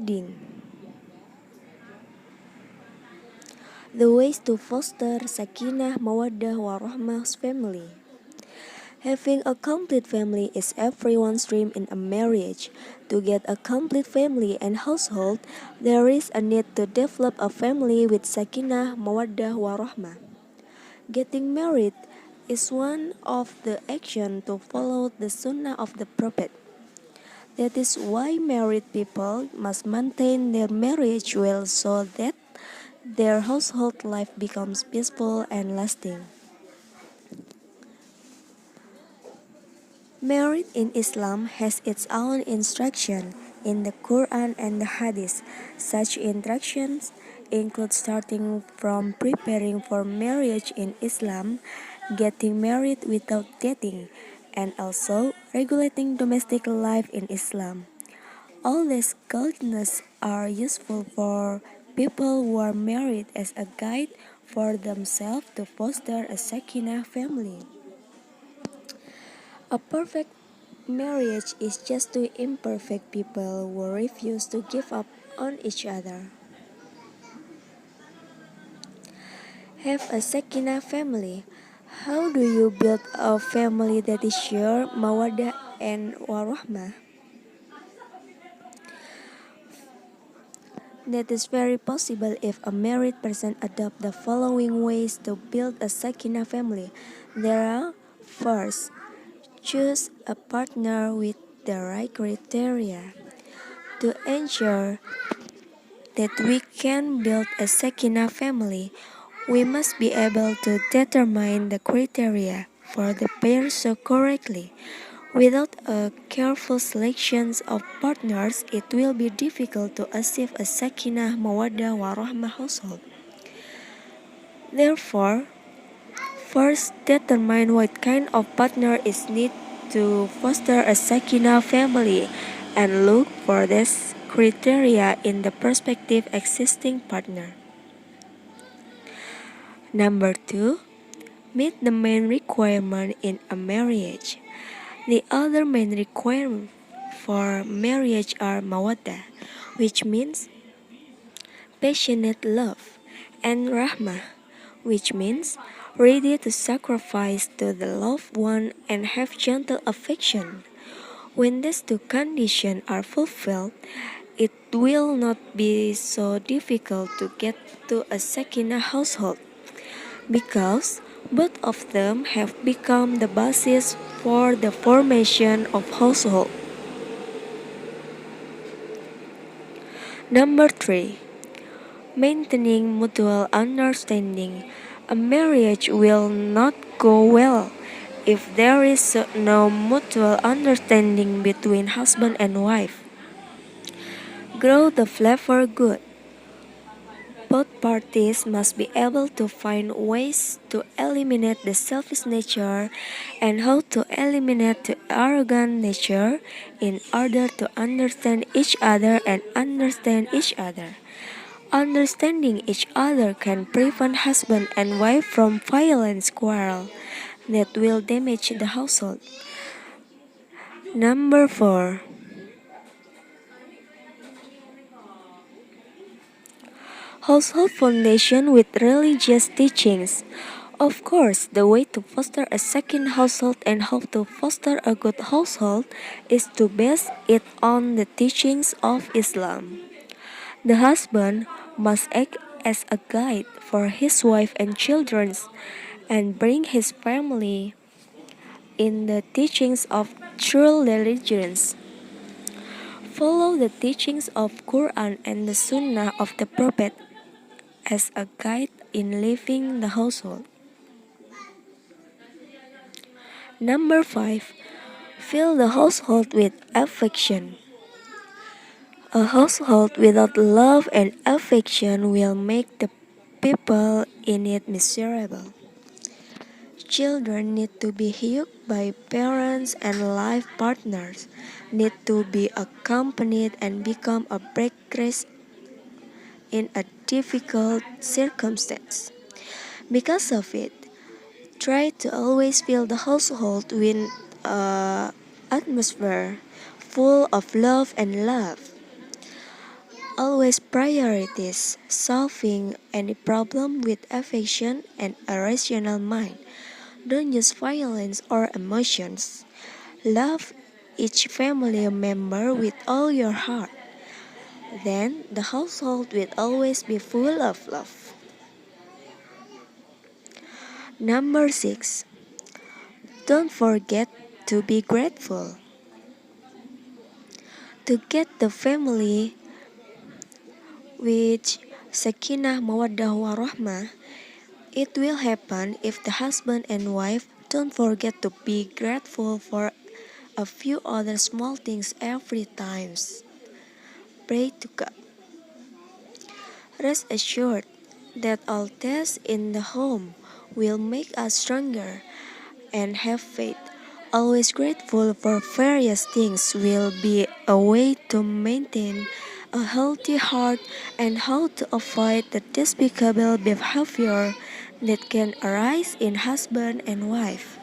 Heading: The ways to foster sakinah, mawaddah, warahmah's family. Having a complete family is everyone's dream in a marriage. To get a complete family and household, there is a need to develop a family with sakinah, mawaddah, warahmah. Getting married is one of the actions to follow the sunnah of the Prophet. That is why married people must maintain their marriage well so that their household life becomes peaceful and lasting. Marriage in Islam has its own instruction in the Quran and the Hadith. Such instructions include starting from preparing for marriage in Islam, getting married without dating, and also regulating domestic life in Islam. All these guidelines are useful for people who are married as a guide for themselves to foster a sakinah family. A perfect marriage is just two imperfect people who refuse to give up on each other. Have a sakinah family. How do you build a family that is sure, mawaddah, and warahmah? That is very possible if a married person adopts the following ways to build a sakinah family. There are: first, choose a partner with the right criteria. To ensure that we can build a sakinah family, we must be able to determine the criteria for the pair so correctly. Without a careful selection of partners, it will be difficult to achieve a sakinah, mawaddah, warahmah household. Therefore, first determine what kind of partner is needed to foster a sakinah family and look for this criteria in the prospective existing partner. Number 2. Meet the main requirement in a marriage. The other main requirements for marriage are mawaddah, which means passionate love, and rahmah, which means ready to sacrifice to the loved one and have gentle affection. When these two conditions are fulfilled, it will not be so difficult to get to a sakinah household, because both of them have become the basis for the formation of household. Number 3. Maintaining mutual understanding. A marriage will not go well if there is no mutual understanding between husband and wife. Grow the flavor good. Both parties must be able to find ways to eliminate the selfish nature and how to eliminate the arrogant nature in order to understand each other and understand each other. Understanding each other can prevent husband and wife from violent quarrel that will damage the household. Number 4. Household foundation with religious teachings. Of course, the way to foster a second household and how to foster a good household is to base it on the teachings of Islam. The husband must act as a guide for his wife and children and bring his family in the teachings of true religions. Follow the teachings of Quran and the Sunnah of the Prophet as a guide in living the household. Number 5. Fill the household with affection. A household without love and affection will make the people in it miserable. Children need to be helped by parents, and life partners need to be accompanied and become a breakthrough in a difficult circumstance. Because of it, try to always fill the household with an atmosphere full of love and love. always prioritize solving any problem with affection and a rational mind. Don't use violence or emotions. Love each family member with all your heart. Then the household will always be full of love. Number 6. Don't forget to be grateful. To get the family with sakinah, mawaddah, warahmah, it will happen if the husband and wife don't forget to be grateful for a few other small things every time. Pray to God. Rest assured that all tests in the home will make us stronger and have faith. Always grateful for various things will be a way to maintain a healthy heart and how to avoid the despicable behavior that can arise in husband and wife.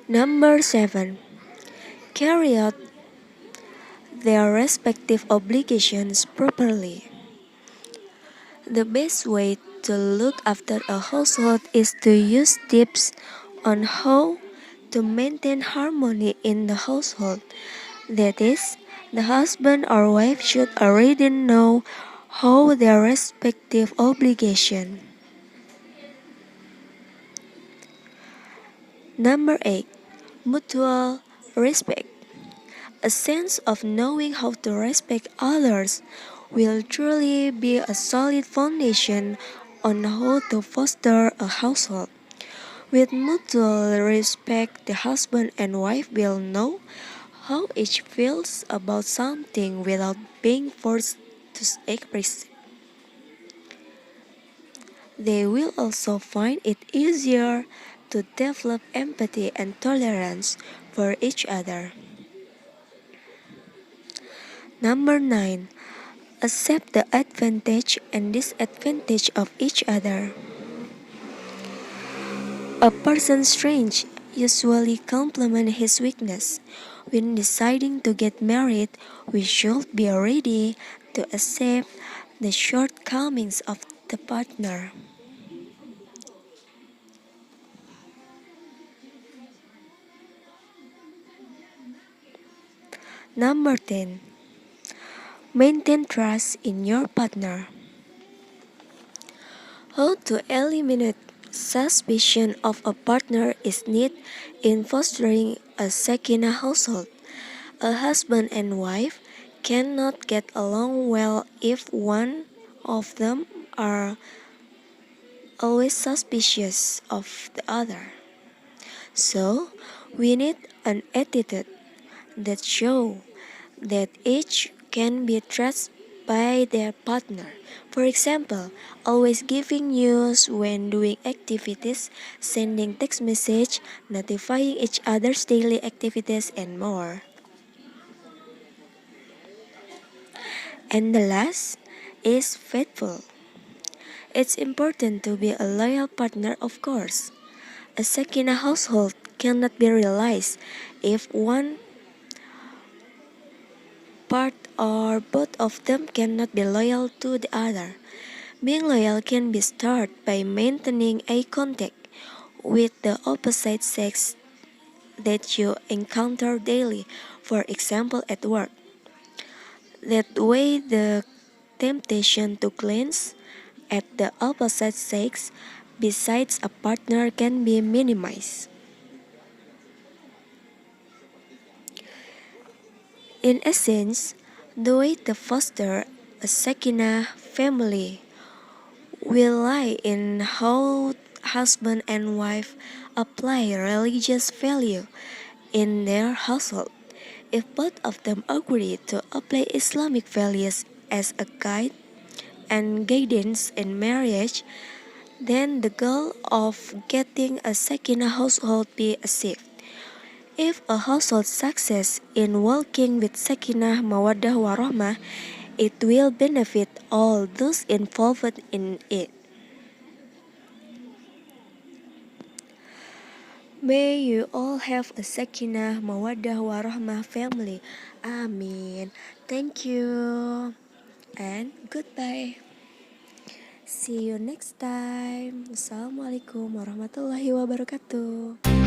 Number 7. Carry out their respective obligations properly. The best way to look after a household is to use tips on how to maintain harmony in the household. That is, the husband or wife should already know how their respective obligation. Number 8. Mutual respect. A sense of knowing how to respect others will truly be a solid foundation on how to foster a household. With mutual respect, the husband and wife will know how each feels about something without being forced to express. They will also find it easier to develop empathy and tolerance for each other. Number 9. Accept the advantage and disadvantage of each other. A person's strength usually complements his weakness. When deciding to get married, we should be ready to accept the shortcomings of the partner. Number 10. Maintain trust in your partner. How to eliminate suspicion of a partner is needed in fostering a sakinah household. A husband and wife cannot get along well if one of them are always suspicious of the other. So, we need an attitude that shows that each can be trusted by their partner. For example, always giving news when doing activities, sending text message, notifying each other's daily activities, and more. And the last is faithful. It's important to be a loyal partner, of course. A Sakinah household cannot be realized if one part or both of them cannot be loyal to the other. Being loyal can be started by maintaining eye contact with the opposite sex that you encounter daily, for example at work. That way the temptation to glance at the opposite sex besides a partner can be minimized. In essence, the way to foster a Sakinah family will lie in how husband and wife apply religious value in their household. If both of them agree to apply Islamic values as a guide and guidance in marriage, then the goal of getting a Sakinah household be achieved. If a household success in working with Sakinah, mawaddah, warahmah, it will benefit all those involved in it. May you all have a sakinah, mawaddah, warahmah family. Amin. Thank you and goodbye. See you next time. Assalamualaikum warahmatullahi wabarakatuh.